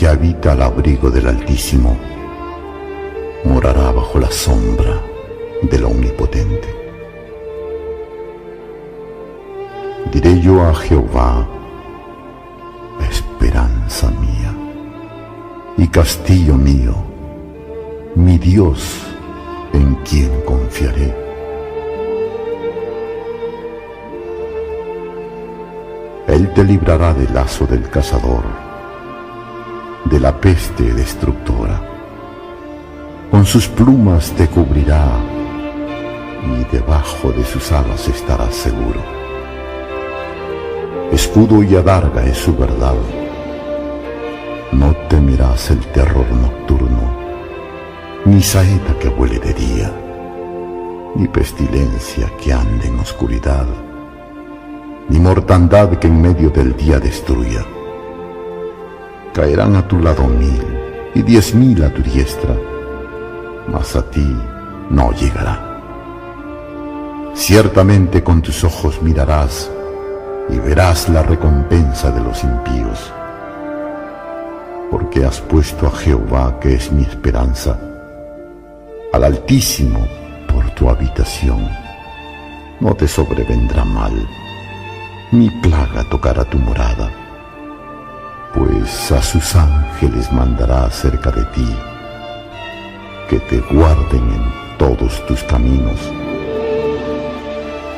que habita al abrigo del Altísimo morará bajo la sombra del Omnipotente. Diré yo a Jehová, esperanza mía y castillo mío, mi Dios en quien confiaré. Él te librará del lazo del cazador, de la peste destructora. Con sus plumas te cubrirá y debajo de sus alas estarás seguro. Escudo y adarga es su verdad. No temerás el terror nocturno, ni saeta que vuele de día, ni pestilencia que ande en oscuridad, ni mortandad que en medio del día destruya. Caerán a tu lado 1000 y 10.000 a tu diestra, mas a ti no llegará. Ciertamente con tus ojos mirarás y verás la recompensa de los impíos, porque has puesto a Jehová, que es mi esperanza, al Altísimo por tu habitación. No te sobrevendrá mal, ni plaga tocará tu morada, pues a sus ángeles mandará acerca de ti, que te guarden en todos tus caminos.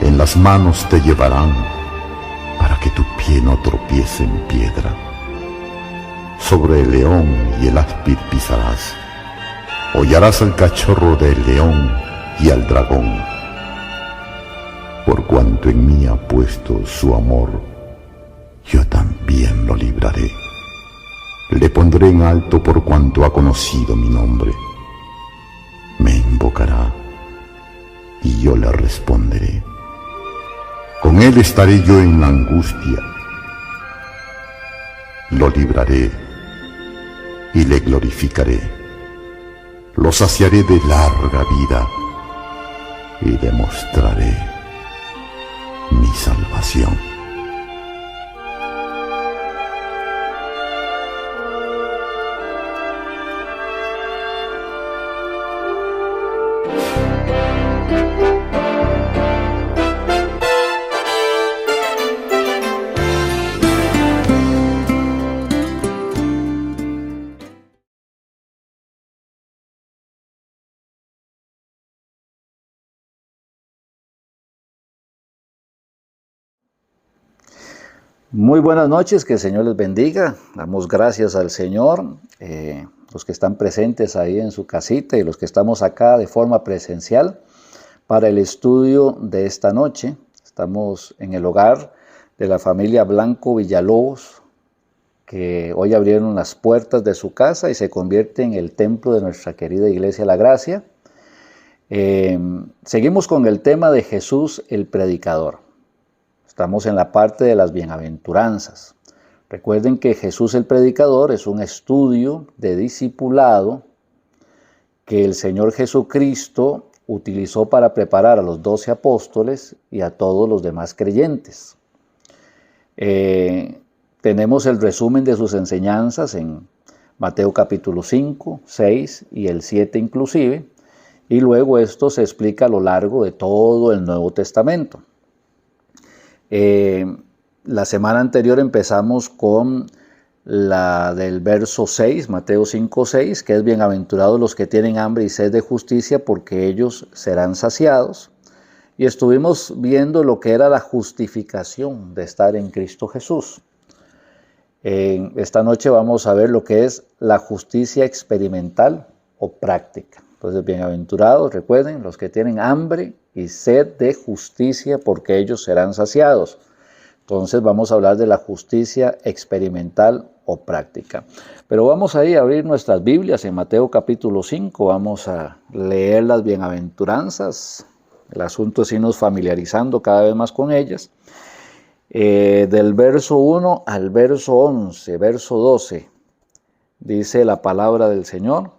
En las manos te llevarán, para que tu pie no tropiece en piedra. Sobre el león y el áspid pisarás, hollarás al cachorro del león y al dragón. Por cuanto en mí ha puesto su amor, yo también lo libraré. Le pondré en alto por cuanto ha conocido mi nombre. Me invocará y yo le responderé. Con él estaré yo en la angustia. Lo libraré y le glorificaré. Lo saciaré de larga vida y le mostraré mi salvación. Muy buenas noches, que el Señor les bendiga. Damos gracias al Señor, los que están presentes ahí en su casita y los que estamos acá de forma presencial para el estudio de esta noche. Estamos en el hogar de la familia Blanco Villalobos, que hoy abrieron las puertas de su casa y se convierte en el templo de nuestra querida Iglesia La Gracia. Seguimos con el tema de Jesús el Predicador. Estamos en la parte de las bienaventuranzas. Recuerden que Jesús el Predicador es un estudio de discipulado que el Señor Jesucristo utilizó para preparar a los 12 apóstoles y a todos los demás creyentes. Tenemos el resumen de sus enseñanzas en Mateo capítulo 5, 6 y el 7 inclusive, y luego esto se explica a lo largo de todo el Nuevo Testamento. La semana anterior empezamos con la del verso 6, Mateo 5, 6, que es bienaventurados los que tienen hambre y sed de justicia, porque ellos serán saciados. Y estuvimos viendo lo que era la justificación de estar en Cristo Jesús. Esta noche vamos a ver lo que es la justicia experimental o práctica. Entonces, bienaventurados, recuerden, los que tienen hambre y sed de justicia, porque ellos serán saciados. Entonces vamos a hablar de la justicia experimental o práctica. Pero vamos ahí a abrir nuestras Biblias en Mateo capítulo 5. Vamos a leer las bienaventuranzas. El asunto es irnos familiarizando cada vez más con ellas. Del verso 1 al verso 11, verso 12, dice la palabra del Señor.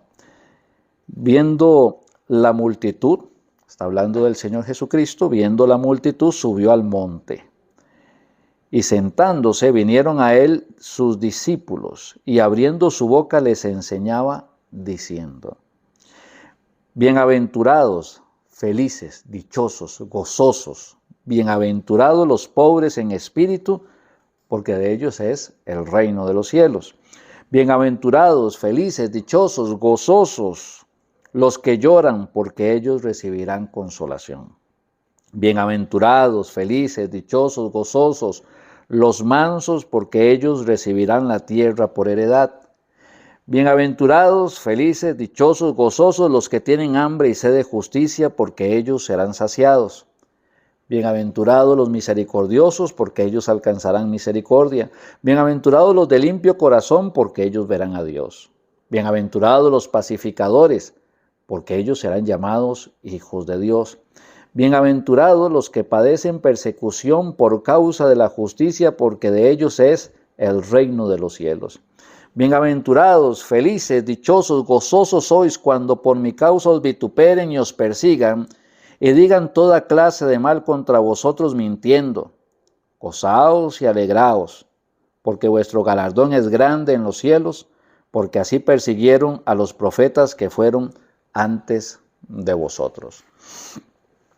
Viendo la multitud, está hablando del Señor Jesucristo, viendo la multitud subió al monte. Y sentándose vinieron a él sus discípulos, y abriendo su boca les enseñaba, diciendo: bienaventurados, felices, dichosos, gozosos, bienaventurados los pobres en espíritu, porque de ellos es el reino de los cielos. Bienaventurados, felices, dichosos, gozosos, los que lloran, porque ellos recibirán consolación. Bienaventurados, felices, dichosos, gozosos, los mansos, porque ellos recibirán la tierra por heredad. Bienaventurados, felices, dichosos, gozosos, los que tienen hambre y sed de justicia, porque ellos serán saciados. Bienaventurados los misericordiosos, porque ellos alcanzarán misericordia. Bienaventurados los de limpio corazón, porque ellos verán a Dios. Bienaventurados los pacificadores, porque ellos serán llamados hijos de Dios. Bienaventurados los que padecen persecución por causa de la justicia, porque de ellos es el reino de los cielos. Bienaventurados, felices, dichosos, gozosos sois cuando por mi causa os vituperen y os persigan, y digan toda clase de mal contra vosotros mintiendo. Gozaos y alegraos, porque vuestro galardón es grande en los cielos, porque así persiguieron a los profetas que fueron antes de vosotros.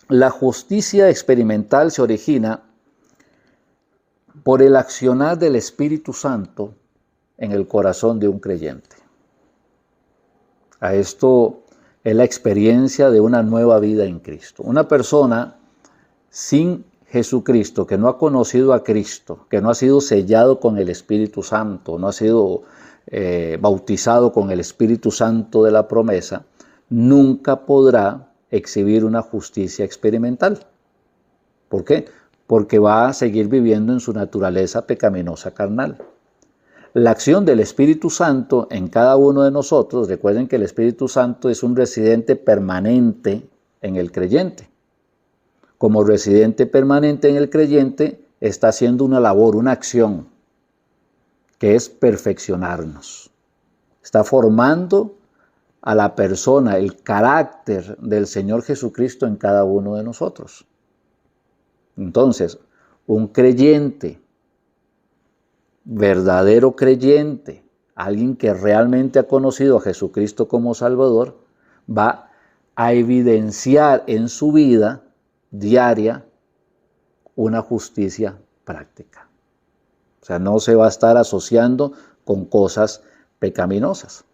La justicia experimental se origina por el accionar del Espíritu Santo en el corazón de un creyente. A esto es la experiencia de una nueva vida en Cristo. Una persona sin Jesucristo, que no ha conocido a Cristo, que no ha sido sellado con el Espíritu Santo, no ha sido bautizado con el Espíritu Santo de la promesa, nunca podrá exhibir una justicia experimental. ¿Por qué? Porque va a seguir viviendo en su naturaleza pecaminosa carnal. La acción del Espíritu Santo en cada uno de nosotros, recuerden que el Espíritu Santo es un residente permanente en el creyente. Como residente permanente en el creyente, está haciendo una labor, una acción, que es perfeccionarnos. Está formando a la persona, el carácter del Señor Jesucristo en cada uno de nosotros. Entonces, un creyente, verdadero creyente, alguien que realmente ha conocido a Jesucristo como Salvador, va a evidenciar en su vida diaria una justicia práctica. O sea, no se va a estar asociando con cosas pecaminosas.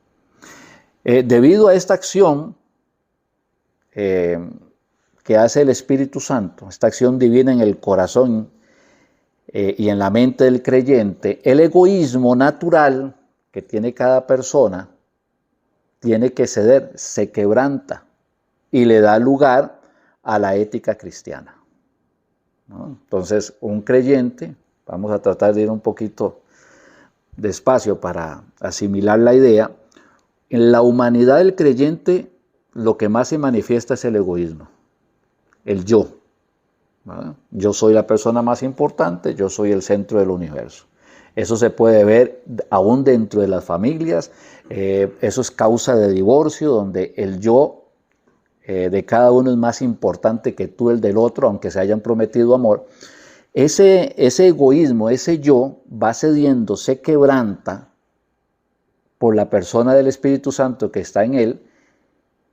Debido a esta acción que hace el Espíritu Santo, esta acción divina en el corazón y en la mente del creyente, el egoísmo natural que tiene cada persona tiene que ceder, se quebranta y le da lugar a la ética cristiana, ¿no? Entonces, un creyente, vamos a tratar de ir un poquito despacio para asimilar la idea. En la humanidad del creyente lo que más se manifiesta es el egoísmo, el yo. ¿Verdad? Yo soy la persona más importante, yo soy el centro del universo. Eso se puede ver aún dentro de las familias, eso es causa de divorcio, donde el yo de cada uno es más importante que tú, el del otro, aunque se hayan prometido amor. Ese egoísmo, ese yo va cediendo, se quebranta por la persona del Espíritu Santo que está en él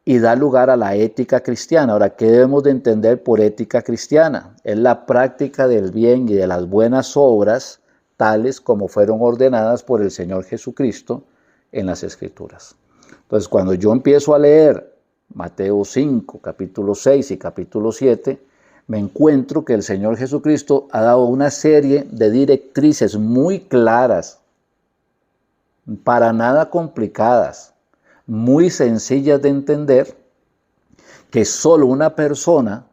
y da lugar a la ética cristiana. Ahora, ¿qué debemos de entender por ética cristiana? Es la práctica del bien y de las buenas obras, tales como fueron ordenadas por el Señor Jesucristo en las Escrituras. Entonces, cuando yo empiezo a leer Mateo 5, capítulo 6 y capítulo 7, me encuentro que el Señor Jesucristo ha dado una serie de directrices muy claras, para nada complicadas, muy sencillas de entender, que solo una persona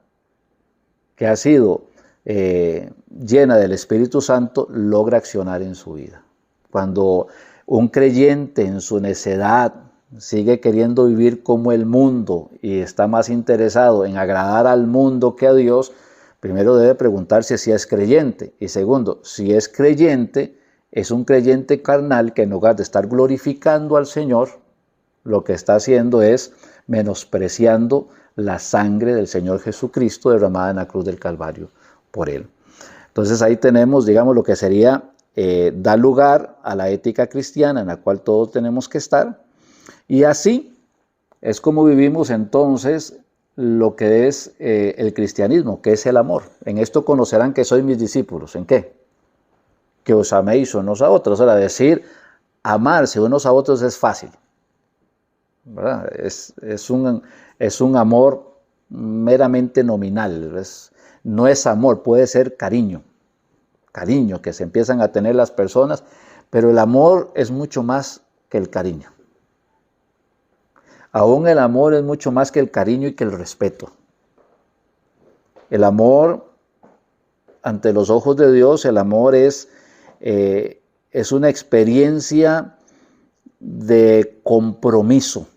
que ha sido llena del Espíritu Santo logra accionar en su vida. Cuando un creyente en su necedad sigue queriendo vivir como el mundo y está más interesado en agradar al mundo que a Dios, primero debe preguntarse si es creyente, y segundo, si es creyente, es un creyente carnal que en lugar de estar glorificando al Señor, lo que está haciendo es menospreciando la sangre del Señor Jesucristo derramada en la cruz del Calvario por él. Entonces ahí tenemos, digamos, lo que sería dar lugar a la ética cristiana en la cual todos tenemos que estar. Y así es como vivimos entonces lo que es el cristianismo, que es el amor. En esto conocerán que sois mis discípulos. ¿En qué? Que os améis unos a otros. Ahora, decir amarse unos a otros es fácil, ¿verdad? Es un amor meramente nominal. No es amor, puede ser cariño que se empiezan a tener las personas, pero el amor es mucho más que el cariño. Aún el amor es mucho más que el cariño y que el respeto. El amor, ante los ojos de Dios, el amor es una experiencia de compromiso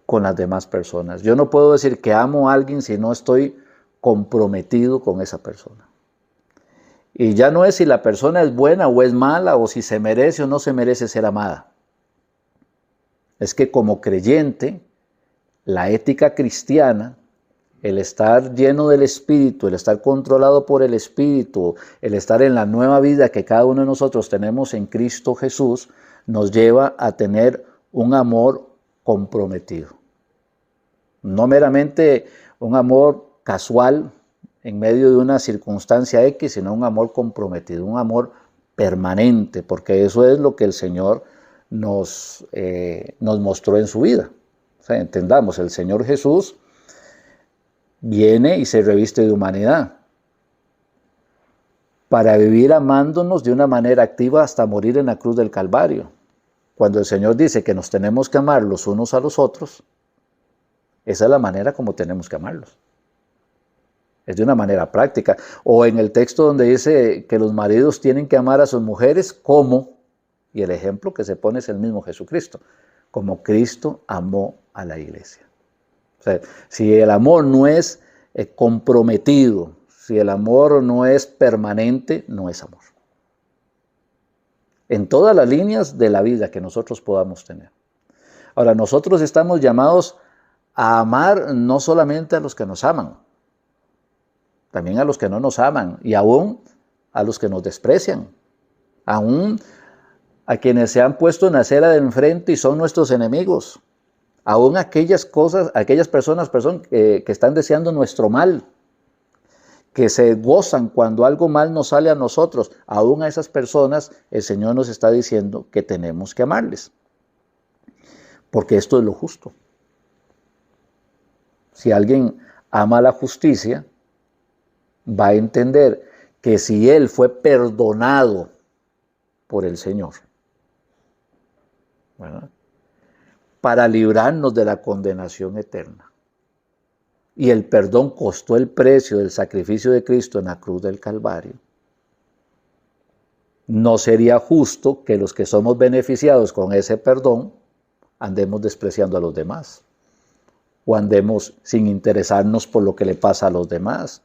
con las demás personas. Yo no puedo decir que amo a alguien si no estoy comprometido con esa persona. Y ya no es si la persona es buena o es mala, o si se merece o no se merece ser amada. Es que como creyente, la ética cristiana, el estar lleno del Espíritu, el estar controlado por el Espíritu, el estar en la nueva vida que cada uno de nosotros tenemos en Cristo Jesús, nos lleva a tener un amor comprometido. No meramente un amor casual en medio de una circunstancia X, sino un amor comprometido, un amor permanente, porque eso es lo que el Señor nos mostró en su vida. O sea, entendamos, el Señor Jesús viene y se reviste de humanidad para vivir amándonos de una manera activa hasta morir en la cruz del Calvario. Cuando el Señor dice que nos tenemos que amar los unos a los otros, esa es la manera como tenemos que amarlos. Es de una manera práctica. O en el texto donde dice que los maridos tienen que amar a sus mujeres como, y el ejemplo que se pone es el mismo Jesucristo, como Cristo amó a la iglesia. O sea, si el amor no es comprometido, si el amor no es permanente, no es amor. En todas las líneas de la vida que nosotros podamos tener. Ahora, nosotros estamos llamados a amar no solamente a los que nos aman, también a los que no nos aman y aún a los que nos desprecian, aún a quienes se han puesto en la acera de enfrente y son nuestros enemigos, aún aquellas personas que están deseando nuestro mal, que se gozan cuando algo mal nos sale a nosotros, aún a esas personas el Señor nos está diciendo que tenemos que amarles, porque esto es lo justo. Si alguien ama la justicia, va a entender que si él fue perdonado por el Señor, ¿verdad?, para librarnos de la condenación eterna, y el perdón costó el precio del sacrificio de Cristo en la cruz del Calvario, no sería justo que los que somos beneficiados con ese perdón andemos despreciando a los demás, o andemos sin interesarnos por lo que le pasa a los demás,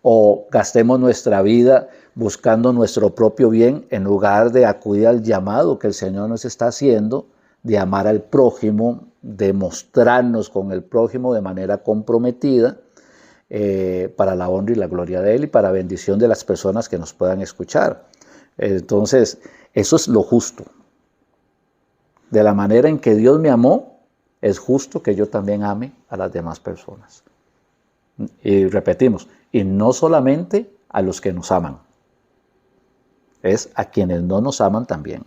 o gastemos nuestra vida buscando nuestro propio bien en lugar de acudir al llamado que el Señor nos está haciendo de amar al prójimo, de mostrarnos con el prójimo de manera comprometida para la honra y la gloria de Él y para bendición de las personas que nos puedan escuchar. Entonces, eso es lo justo. De la manera en que Dios me amó, es justo que yo también ame a las demás personas. Y repetimos, y no solamente a los que nos aman, es a quienes no nos aman también.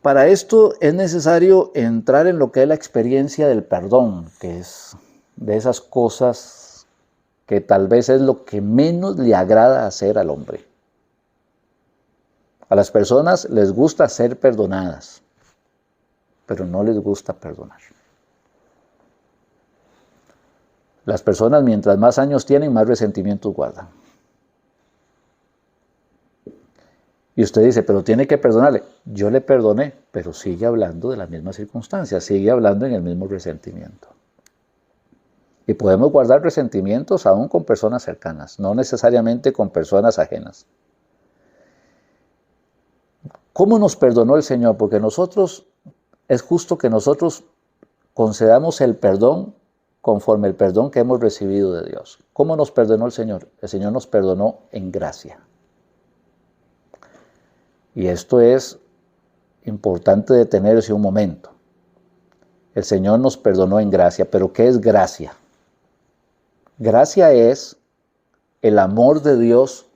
Para esto es necesario entrar en lo que es la experiencia del perdón, que es de esas cosas que tal vez es lo que menos le agrada hacer al hombre. A las personas les gusta ser perdonadas, pero no les gusta perdonar. Las personas, mientras más años tienen, más resentimientos guardan. Y usted dice, pero tiene que perdonarle. Yo le perdoné, pero sigue hablando de las mismas circunstancias, sigue hablando en el mismo resentimiento. Y podemos guardar resentimientos aún con personas cercanas, no necesariamente con personas ajenas. ¿Cómo nos perdonó el Señor? Porque es justo que nosotros concedamos el perdón conforme el perdón que hemos recibido de Dios. ¿Cómo nos perdonó el Señor? El Señor nos perdonó en gracia. Y esto es importante detenerse un momento. El Señor nos perdonó en gracia, pero ¿qué es gracia? Gracia es el amor de Dios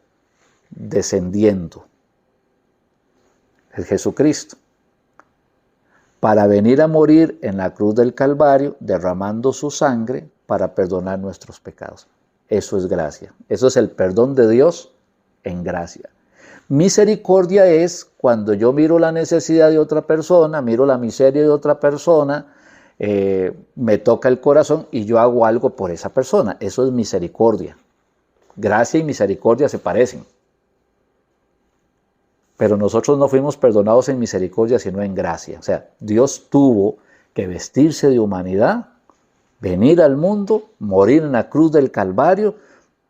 descendiendo. Es Jesucristo. Para venir a morir en la cruz del Calvario, derramando su sangre para perdonar nuestros pecados. Eso es gracia. Eso es el perdón de Dios en gracia. Misericordia es cuando yo miro la necesidad de otra persona, miro la miseria de otra persona, me toca el corazón y yo hago algo por esa persona. Eso es misericordia. Gracia y misericordia se parecen. Pero nosotros no fuimos perdonados en misericordia, sino en gracia. O sea, Dios tuvo que vestirse de humanidad, venir al mundo, morir en la cruz del Calvario,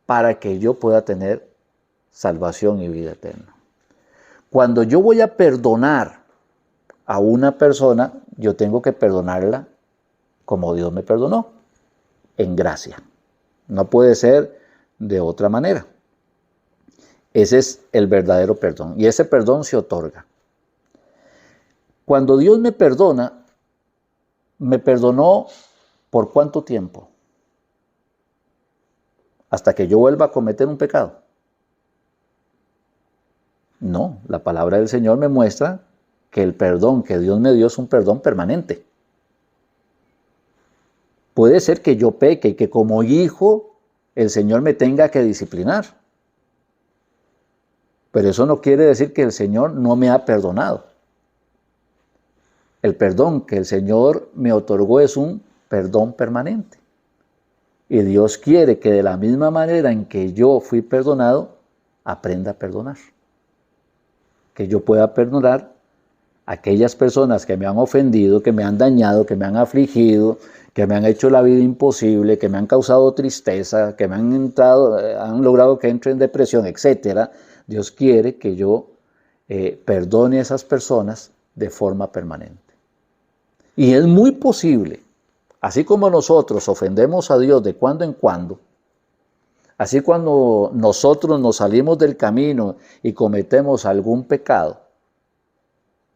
para que yo pueda tener salvación y vida eterna. Cuando yo voy a perdonar a una persona, yo tengo que perdonarla como Dios me perdonó, en gracia. No puede ser de otra manera. Ese es el verdadero perdón. Y ese perdón se otorga. Cuando Dios me perdona, ¿me perdonó por cuánto tiempo? ¿Hasta que yo vuelva a cometer un pecado? No, la palabra del Señor me muestra que el perdón que Dios me dio es un perdón permanente. Puede ser que yo peque y que como hijo el Señor me tenga que disciplinar. Pero eso no quiere decir que el Señor no me ha perdonado. El perdón que el Señor me otorgó es un perdón permanente. Y Dios quiere que de la misma manera en que yo fui perdonado, aprenda a perdonar. Que yo pueda perdonar a aquellas personas que me han ofendido, que me han dañado, que me han afligido, que me han hecho la vida imposible, que me han causado tristeza, que me han logrado que entre en depresión, etc. Dios quiere que yo perdone a esas personas de forma permanente. Y es muy posible, así como nosotros ofendemos a Dios de cuando en cuando, así cuando nosotros nos salimos del camino y cometemos algún pecado,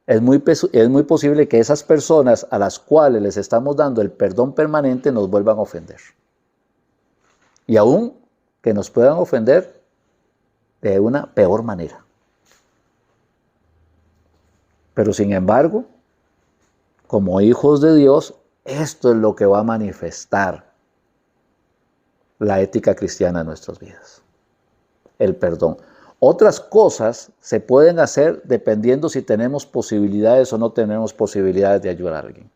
es muy posible que esas personas a las cuales les estamos dando el perdón permanente nos vuelvan a ofender. Y aún que nos puedan ofender de una peor manera. Pero sin embargo, como hijos de Dios, esto es lo que va a manifestar la ética cristiana en nuestras vidas. El perdón. Otras cosas se pueden hacer dependiendo si tenemos posibilidades o no tenemos posibilidades de ayudar a alguien.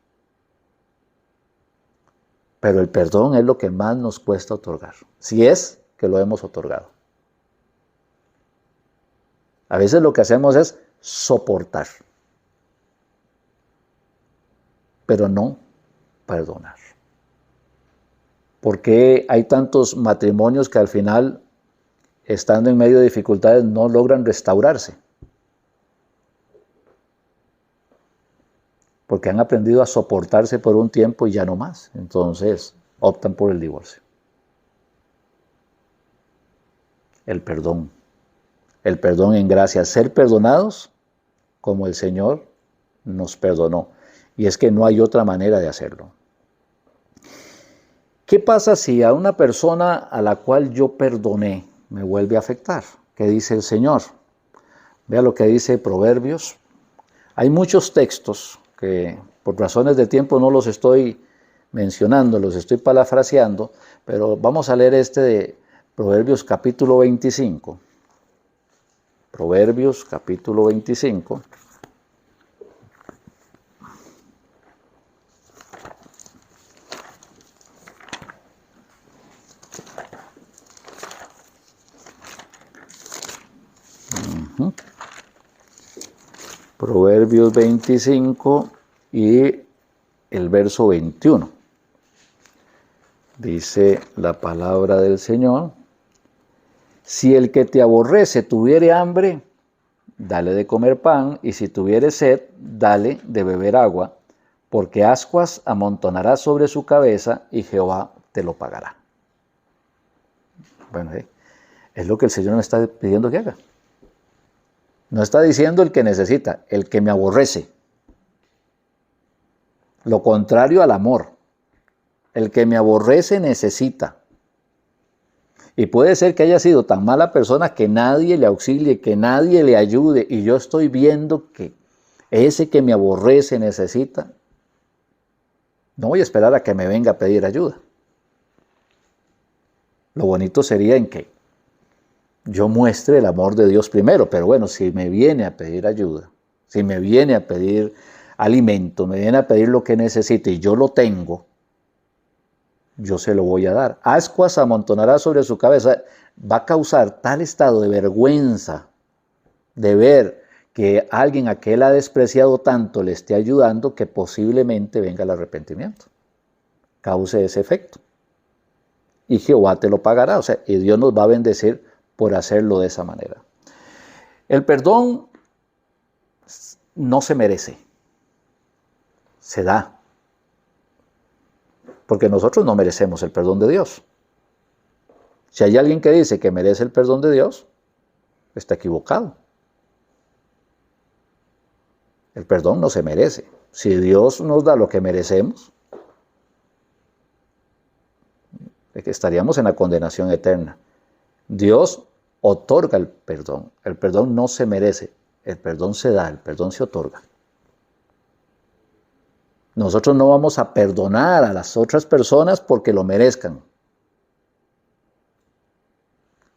Pero el perdón es lo que más nos cuesta otorgar, si es que lo hemos otorgado. A veces lo que hacemos es soportar, pero no perdonar. ¿Por qué hay tantos matrimonios que al final, estando en medio de dificultades, no logran restaurarse? Porque han aprendido a soportarse por un tiempo y ya no más. Entonces optan por el divorcio. El perdón en gracia, ser perdonados como el Señor nos perdonó. Y es que no hay otra manera de hacerlo. ¿Qué pasa si a una persona a la cual yo perdoné me vuelve a afectar? ¿Qué dice el Señor? Vea lo que dice Proverbios. Hay muchos textos que por razones de tiempo no los estoy mencionando, los estoy parafraseando, pero vamos a leer este de Proverbios capítulo 25. Proverbios capítulo 25. Proverbios 25 y el verso 21. Dice la palabra del Señor: si el que te aborrece tuviere hambre, dale de comer pan, y si tuviere sed, dale de beber agua, porque ascuas amontonará sobre su cabeza y Jehová te lo pagará. Bueno, es lo que el Señor me está pidiendo que haga. No está diciendo el que necesita, el que me aborrece. Lo contrario al amor. El que me aborrece necesita. Y puede ser que haya sido tan mala persona que nadie le auxilie, que nadie le ayude, y yo estoy viendo que ese que me aborrece necesita. No voy a esperar a que me venga a pedir ayuda. Lo bonito sería en que yo muestre el amor de Dios primero, pero bueno, si me viene a pedir ayuda, si me viene a pedir alimento, me viene a pedir lo que necesite y yo lo tengo, yo se lo voy a dar. Ascuas amontonará sobre su cabeza. Va a causar tal estado de vergüenza de ver que alguien a que él ha despreciado tanto le esté ayudando que posiblemente venga el arrepentimiento. Cause ese efecto. Y Jehová te lo pagará. O sea, y Dios nos va a bendecir por hacerlo de esa manera. El perdón no se merece. Se da. Porque nosotros no merecemos el perdón de Dios. Si hay alguien que dice que merece el perdón de Dios, está equivocado. El perdón no se merece. Si Dios nos da lo que merecemos, estaríamos en la condenación eterna. Dios otorga el perdón. El perdón no se merece. El perdón se da, el perdón se otorga. Nosotros no vamos a perdonar a las otras personas porque lo merezcan.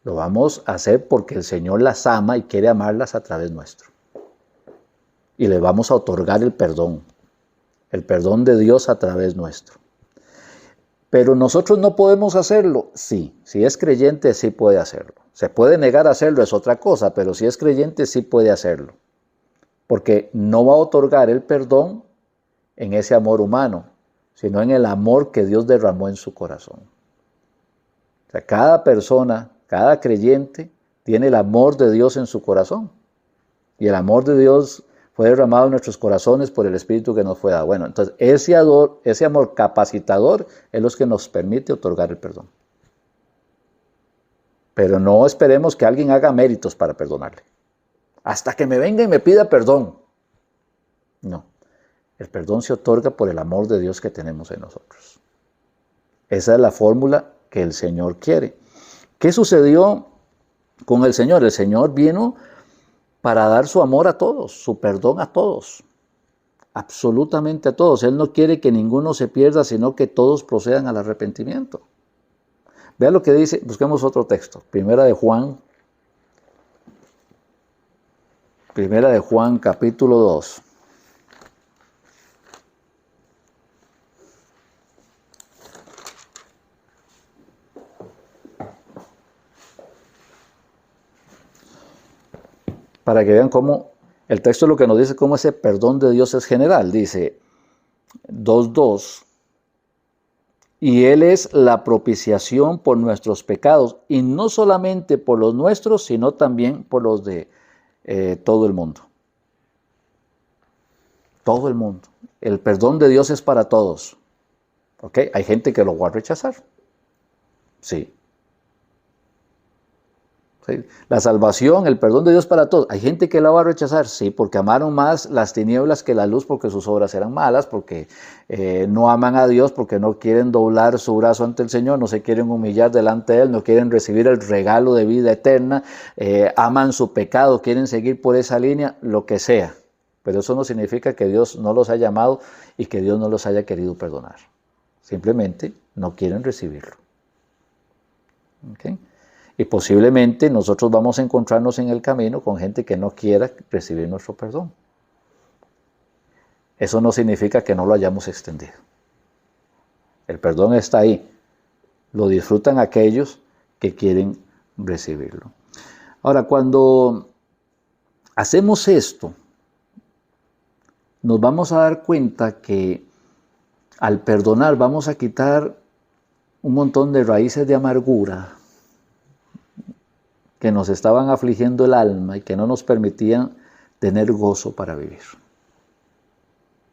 Lo vamos a hacer porque el Señor las ama y quiere amarlas a través nuestro. Y le vamos a otorgar el perdón de Dios a través nuestro. Pero nosotros no podemos hacerlo. Sí, si es creyente sí puede hacerlo. Se puede negar a hacerlo, es otra cosa, pero si es creyente sí puede hacerlo. Porque no va a otorgar el perdón en ese amor humano, sino en el amor que Dios derramó en su corazón. O sea, cada persona, cada creyente tiene el amor de Dios en su corazón. Y el amor de Dios fue derramado en nuestros corazones por el Espíritu que nos fue dado. Bueno, entonces ese amor capacitador es lo que nos permite otorgar el perdón. Pero no esperemos que alguien haga méritos para perdonarle. Hasta que me venga y me pida perdón. No. El perdón se otorga por el amor de Dios que tenemos en nosotros. Esa es la fórmula que el Señor quiere. ¿Qué sucedió con el Señor? El Señor vino para dar su amor a todos, su perdón a todos, absolutamente a todos. Él no quiere que ninguno se pierda, sino que todos procedan al arrepentimiento. Vea lo que dice, busquemos otro texto, Primera de Juan capítulo 2. Para que vean cómo el texto lo que nos dice, cómo ese perdón de Dios es general. Dice 2:2, y Él es la propiciación por nuestros pecados, y no solamente por los nuestros, sino también por los de todo el mundo. Todo el mundo. El perdón de Dios es para todos. ¿Ok? Hay gente que lo va a rechazar. Sí. ¿Sí? La salvación, el perdón de Dios para todos. Hay gente que la va a rechazar, sí, porque amaron más las tinieblas que la luz, porque sus obras eran malas, porque no aman a Dios, porque no quieren doblar su brazo ante el Señor, no se quieren humillar delante de Él, no quieren recibir el regalo de vida eterna, aman su pecado, quieren seguir por esa línea, lo que sea. Pero eso no significa que Dios no los haya amado y que Dios no los haya querido perdonar. Simplemente no quieren recibirlo. ¿Okay? Y posiblemente nosotros vamos a encontrarnos en el camino con gente que no quiera recibir nuestro perdón. Eso no significa que no lo hayamos extendido. El perdón está ahí. Lo disfrutan aquellos que quieren recibirlo. Ahora, cuando hacemos esto, nos vamos a dar cuenta que al perdonar vamos a quitar un montón de raíces de amargura que nos estaban afligiendo el alma y que no nos permitían tener gozo para vivir.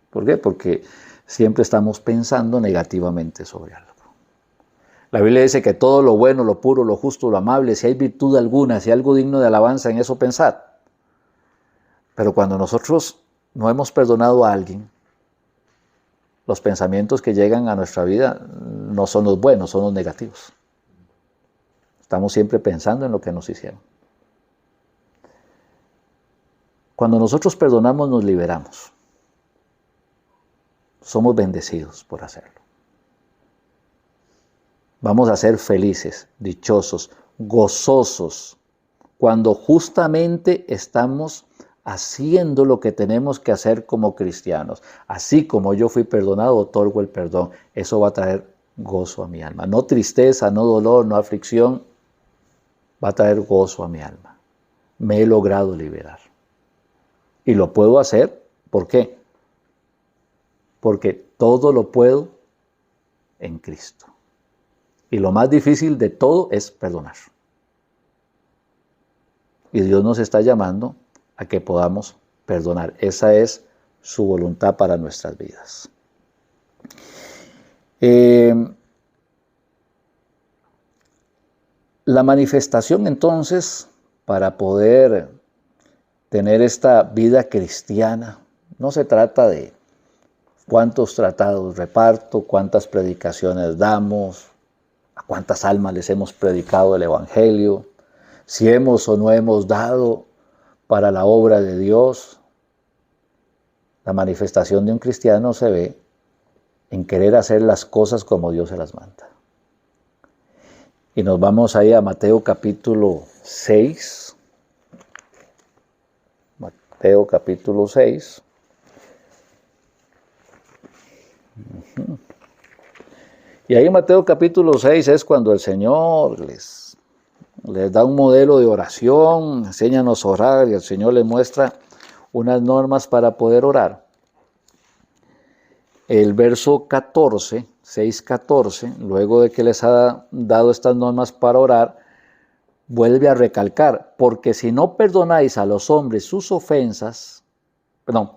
¿Por qué? Porque siempre estamos pensando negativamente sobre algo. La Biblia dice que todo lo bueno, lo puro, lo justo, lo amable, si hay virtud alguna, si hay algo digno de alabanza, en eso pensad. Pero cuando nosotros no hemos perdonado a alguien, los pensamientos que llegan a nuestra vida no son los buenos, son los negativos. Estamos siempre pensando en lo que nos hicieron. Cuando nosotros perdonamos, nos liberamos. Somos bendecidos por hacerlo. Vamos a ser felices, dichosos, gozosos, cuando justamente estamos haciendo lo que tenemos que hacer como cristianos. Así como yo fui perdonado, otorgo el perdón. Eso va a traer gozo a mi alma. No tristeza, no dolor, no aflicción. Va a traer gozo a mi alma. Me he logrado liberar. Y lo puedo hacer, ¿por qué? Porque todo lo puedo en Cristo. Y lo más difícil de todo es perdonar. Y Dios nos está llamando a que podamos perdonar. Esa es su voluntad para nuestras vidas. La manifestación entonces, para poder tener esta vida cristiana, no se trata de cuántos tratados reparto, cuántas predicaciones damos, a cuántas almas les hemos predicado el Evangelio, si hemos o no hemos dado para la obra de Dios. La manifestación de un cristiano se ve en querer hacer las cosas como Dios se las manda. Y nos vamos ahí a Mateo capítulo 6. Mateo capítulo 6. Y ahí en Mateo capítulo 6 es cuando el Señor les da un modelo de oración, enséñanos a orar, y el Señor les muestra unas normas para poder orar. El verso 14, 6:14, luego de que les ha dado estas normas para orar, vuelve a recalcar, porque si perdonáis a los hombres sus ofensas,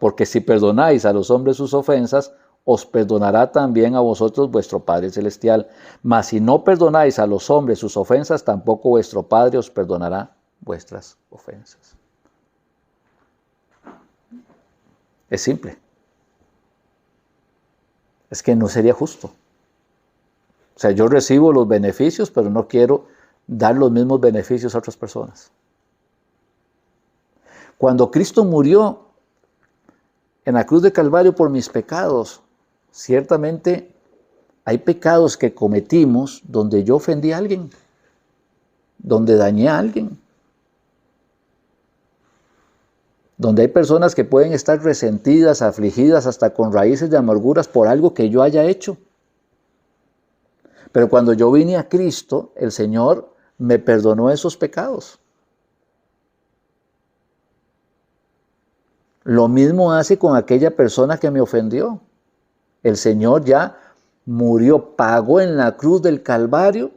porque si perdonáis a los hombres sus ofensas, os perdonará también a vosotros vuestro Padre Celestial. Mas si no perdonáis a los hombres sus ofensas, tampoco vuestro Padre os perdonará vuestras ofensas. Es simple. Es que no sería justo. O sea, yo recibo los beneficios, pero no quiero dar los mismos beneficios a otras personas. Cuando Cristo murió en la cruz de Calvario por mis pecados, ciertamente hay pecados que cometimos donde yo ofendí a alguien, donde dañé a alguien, donde hay personas que pueden estar resentidas, afligidas, hasta con raíces de amarguras por algo que yo haya hecho. Pero cuando yo vine a Cristo, el Señor me perdonó esos pecados. Lo mismo hace con aquella persona que me ofendió. El Señor ya murió, pagó en la cruz del Calvario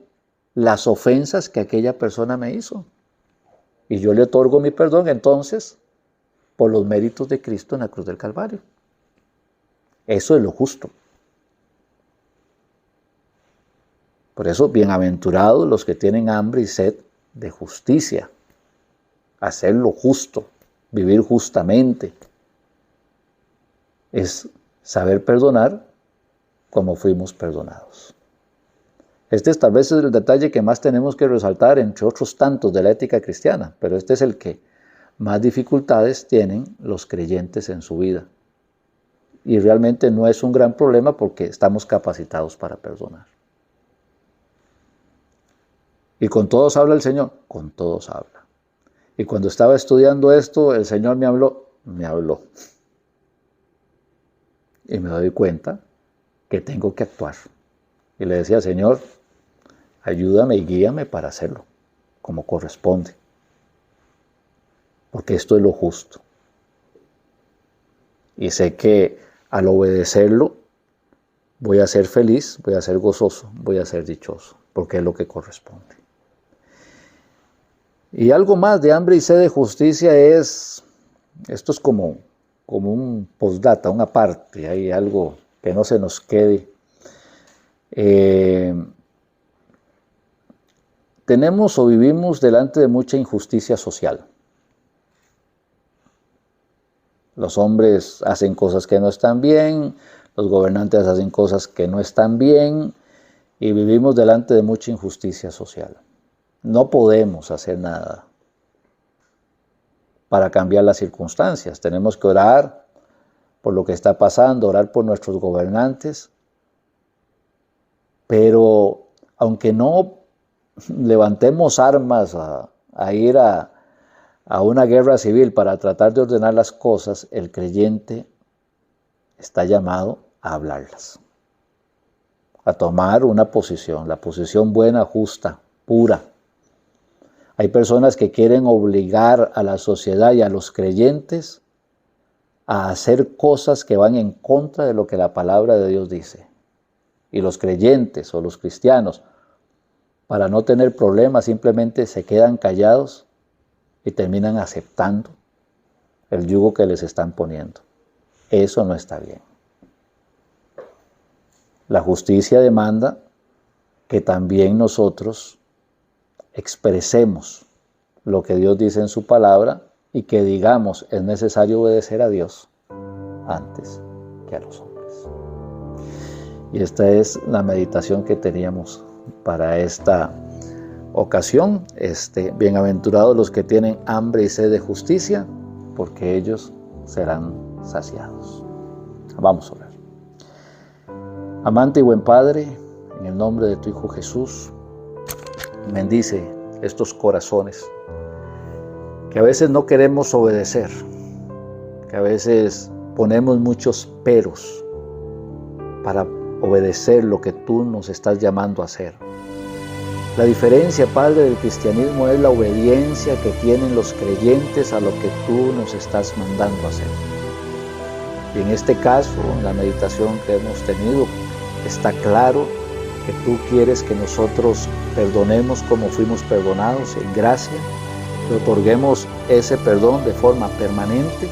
las ofensas que aquella persona me hizo. Y yo le otorgo mi perdón entonces por los méritos de Cristo en la cruz del Calvario. Eso es lo justo. Por eso, bienaventurados los que tienen hambre y sed de justicia. Hacer lo justo, vivir justamente. Es saber perdonar como fuimos perdonados. Este es tal vez el detalle que más tenemos que resaltar entre otros tantos de la ética cristiana, pero este es el que más dificultades tienen los creyentes en su vida. Y realmente no es un gran problema porque estamos capacitados para perdonar. ¿Y con todos habla el Señor? Con todos habla. Y cuando estaba estudiando esto, el Señor me habló. Y me doy cuenta que tengo que actuar. Y le decía, Señor, ayúdame y guíame para hacerlo, como corresponde. Porque esto es lo justo. Y sé que al obedecerlo, voy a ser feliz, voy a ser gozoso, voy a ser dichoso, porque es lo que corresponde. Y algo más de hambre y sed de justicia es, esto es como un postdata, una parte, hay algo que no se nos quede. tenemos o vivimos delante de mucha injusticia social. Los hombres hacen cosas que no están bien, los gobernantes hacen cosas que no están bien y vivimos delante de mucha injusticia social. No podemos hacer nada para cambiar las circunstancias. Tenemos que orar por lo que está pasando, orar por nuestros gobernantes, pero aunque no levantemos armas a ir a una guerra civil para tratar de ordenar las cosas, el creyente está llamado a hablarlas, a tomar una posición, la posición buena, justa, pura. Hay personas que quieren obligar a la sociedad y a los creyentes a hacer cosas que van en contra de lo que la palabra de Dios dice. Y los creyentes o los cristianos, para no tener problemas, simplemente se quedan callados y terminan aceptando el yugo que les están poniendo. Eso no está bien. La justicia demanda que también nosotros expresemos lo que Dios dice en su palabra y que digamos es necesario obedecer a Dios antes que a los hombres. Y esta es la meditación que teníamos para esta ocasión. Bienaventurados los que tienen hambre y sed de justicia, porque ellos serán saciados. Vamos a orar. Amante y buen Padre, en el nombre de tu Hijo Jesús, bendice estos corazones que a veces no queremos obedecer, que a veces ponemos muchos peros para obedecer lo que tú nos estás llamando a hacer. La diferencia, Padre, del cristianismo es la obediencia que tienen los creyentes a lo que tú nos estás mandando a hacer. Y en este caso, en la meditación que hemos tenido, está claro que tú quieres que nosotros perdonemos como fuimos perdonados en gracia, que otorguemos ese perdón de forma permanente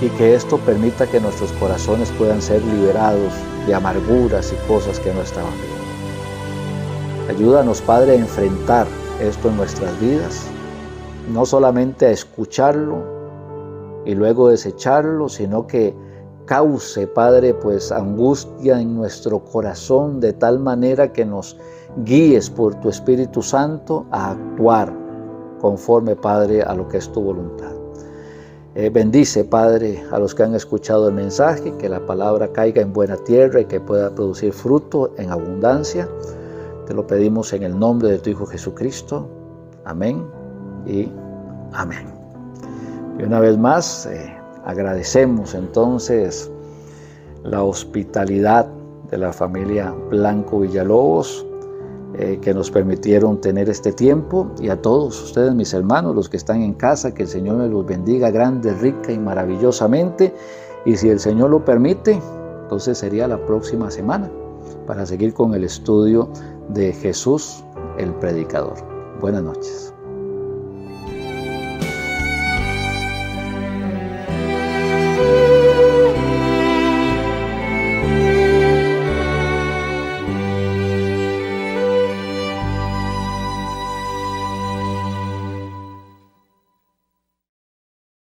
y que esto permita que nuestros corazones puedan ser liberados de amarguras y cosas que no estaban bien. Ayúdanos, Padre, a enfrentar esto en nuestras vidas, no solamente a escucharlo y luego desecharlo, sino que cause, Padre, pues angustia en nuestro corazón de tal manera que nos guíes por tu Espíritu Santo a actuar conforme, Padre, a lo que es tu voluntad. Bendice, Padre, a los que han escuchado el mensaje, que la palabra caiga en buena tierra y que pueda producir fruto en abundancia. Te lo pedimos en el nombre de tu Hijo Jesucristo. Amén y amén. Y una vez más, agradecemos entonces la hospitalidad de la familia Blanco Villalobos que nos permitieron tener este tiempo, y a todos ustedes, mis hermanos, los que están en casa, que el Señor me los bendiga grande, rica y maravillosamente, y si el Señor lo permite, entonces sería la próxima semana para seguir con el estudio de Jesús el Predicador. Buenas noches.